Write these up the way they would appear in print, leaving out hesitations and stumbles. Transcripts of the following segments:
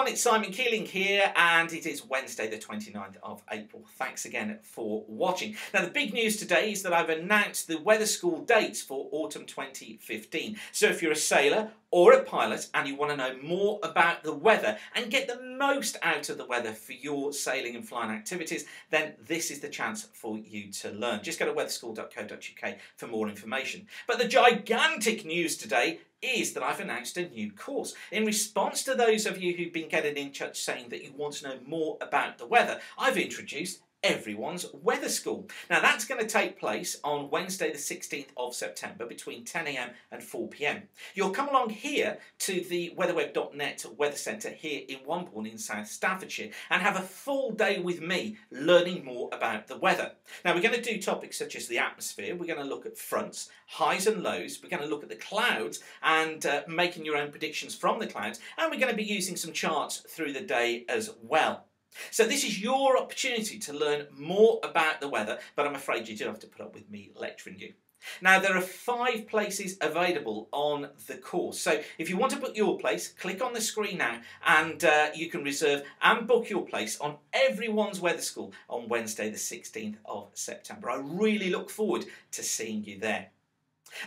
everyone, it's Simon Keeling here, and it is Wednesday the 29th of April. Thanks again for watching. Now, the big news today is that I've announced the weather school dates for autumn 2015. So if you're a sailor or a pilot and you want to know more about the weather and get the most out of the weather for your sailing and flying activities, then this is the chance for you to learn. Just go to weatherschool.co.uk for more information. But the gigantic news today is that I've announced a new course. In response to those of you who've been getting in touch saying that you want to know more about the weather, I've introduced Everyone's Weather School. Now that's going to take place on Wednesday the 16th of September between 10 AM and 4 PM. You'll come along here to the weatherweb.net Weather Centre here in Wombourne in South Staffordshire and have a full day with me learning more about the weather. Now we're going to do topics such as the atmosphere, we're going to look at fronts, highs and lows, we're going to look at the clouds and making your own predictions from the clouds, and we're going to be using some charts through the day as well. So this is your opportunity to learn more about the weather, but I'm afraid you do have to put up with me lecturing you. Now, there are 5 places available on the course. So if you want to book your place, click on the screen now and you can reserve and book your place on Everyone's Weather School on Wednesday the 16th of September. I really look forward to seeing you there.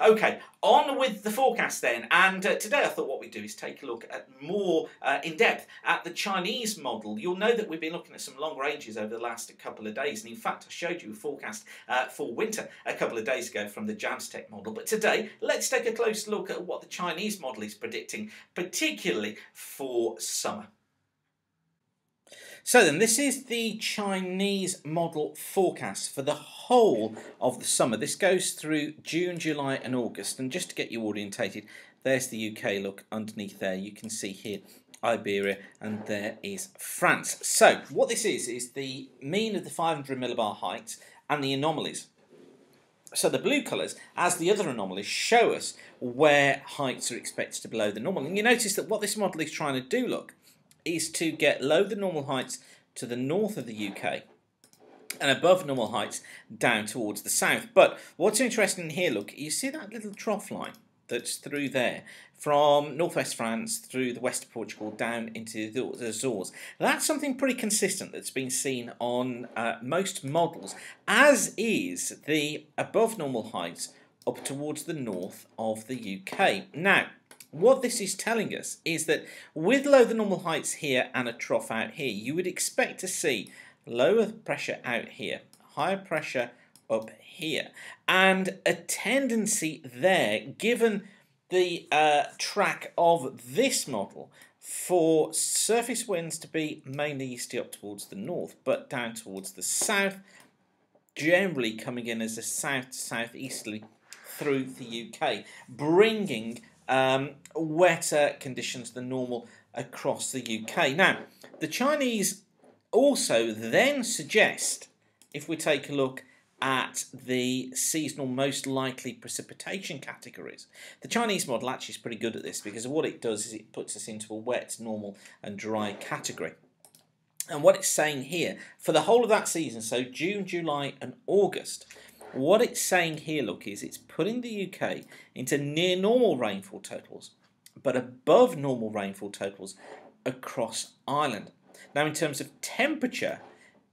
Okay, on with the forecast then, and today I thought what we'd do is take a look at more in depth at the Chinese model. You'll know that we've been looking at some long ranges over the last couple of days, and in fact I showed you a forecast for winter a couple of days ago from the Jamstec model. But today let's take a close look at what the Chinese model is predicting, particularly for summer. So then, this is the Chinese model forecast for the whole of the summer. This goes through June, July and August. And just to get you orientated, there's the UK look underneath there. You can see here Iberia and there is France. So what this is the mean of the 500 millibar heights and the anomalies. So the blue colours, as the other anomalies, show us where heights are expected to be below the normal. And you notice that what this model is trying to do, look, is to get low the normal heights to the north of the UK and above normal heights down towards the south. But what's interesting here, look, you see that little trough line that's through there from northwest France through the west of Portugal down into the Azores. That's something pretty consistent that's been seen on most models, as is the above normal heights up towards the north of the UK. Now, what this is telling us is that with low the normal heights here and a trough out here, you would expect to see lower pressure out here, higher pressure up here, and a tendency there, given the track of this model, for surface winds to be mainly easterly up towards the north, but down towards the south, generally coming in as a south-southeasterly through the UK, bringing wetter conditions than normal across the UK. Now, the Chinese also then suggest, if we take a look at the seasonal most likely precipitation categories, the Chinese model actually is pretty good at this, because what it does is it puts us into a wet, normal and dry category. And what it's saying here, for the whole of that season, so June, July and August, what it's saying here, look, is it's putting the UK into near normal rainfall totals, but above normal rainfall totals across Ireland. Now, in terms of temperature,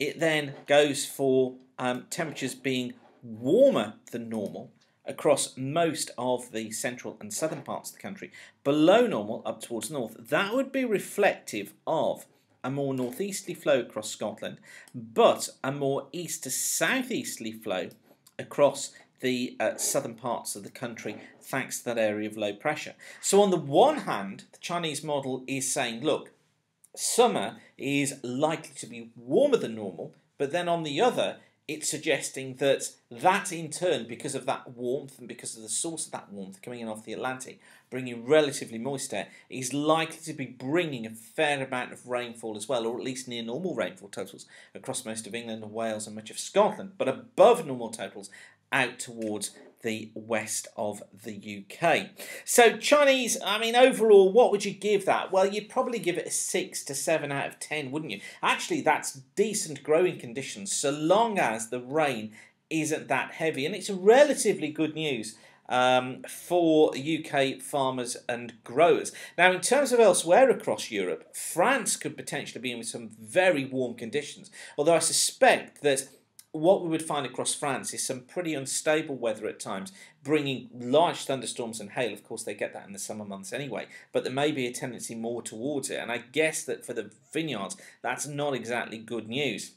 it then goes for temperatures being warmer than normal across most of the central and southern parts of the country, below normal up towards north. That would be reflective of a more northeasterly flow across Scotland, but a more east to southeasterly flow across the southern parts of the country, thanks to that area of low pressure. So on the one hand, the Chinese model is saying, look, summer is likely to be warmer than normal, but then on the other, it's suggesting that in turn, because of that warmth and because of the source of that warmth coming in off the Atlantic, bringing relatively moist air, is likely to be bringing a fair amount of rainfall as well, or at least near normal rainfall totals across most of England and Wales and much of Scotland, but above normal totals out towards the west of the UK. So Chinese, I mean, overall, what would you give that? Well, you'd probably give it a 6 to 7 out of 10, wouldn't you? Actually, that's decent growing conditions, so long as the rain isn't that heavy. And it's relatively good news for UK farmers and growers. Now, in terms of elsewhere across Europe, France could potentially be in some very warm conditions, although I suspect that what we would find across France is some pretty unstable weather at times, bringing large thunderstorms and hail. Of course, they get that in the summer months anyway, but there may be a tendency more towards it, and I guess that for the vineyards, that's not exactly good news.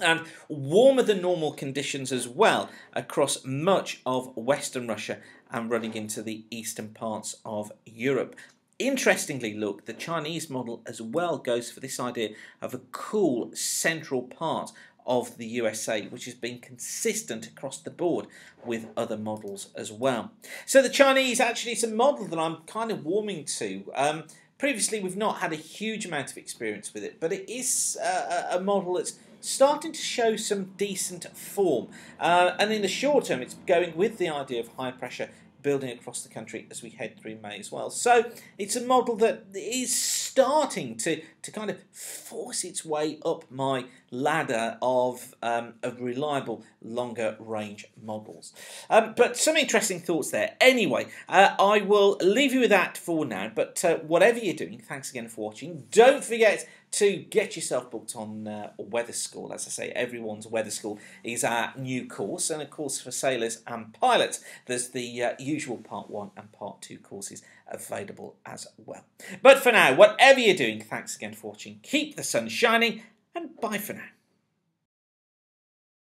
And warmer than normal conditions as well across much of Western Russia and running into the eastern parts of Europe. Interestingly, look, the Chinese model as well goes for this idea of a cool central part of the USA, which has been consistent across the board with other models as well. So the Chinese actually is a model that I'm kind of warming to. Previously, we've not had a huge amount of experience with it, but it is a model that's starting to show some decent form. And in the short term, it's going with the idea of high pressure building across the country as we head through May as well. So it's a model that is starting to kind of force its way up my ladder of reliable longer range models. But some interesting thoughts there. Anyway, I will leave you with that for now, but whatever you're doing, thanks again for watching. Don't forget to get yourself booked on Weather School. As I say, everyone's Weather School is our new course, and of course for sailors and pilots, there's the usual Part 1 and Part 2 courses available as well. But for now, whatever you're doing, thanks again for watching. Keep the sun shining, and bye for now.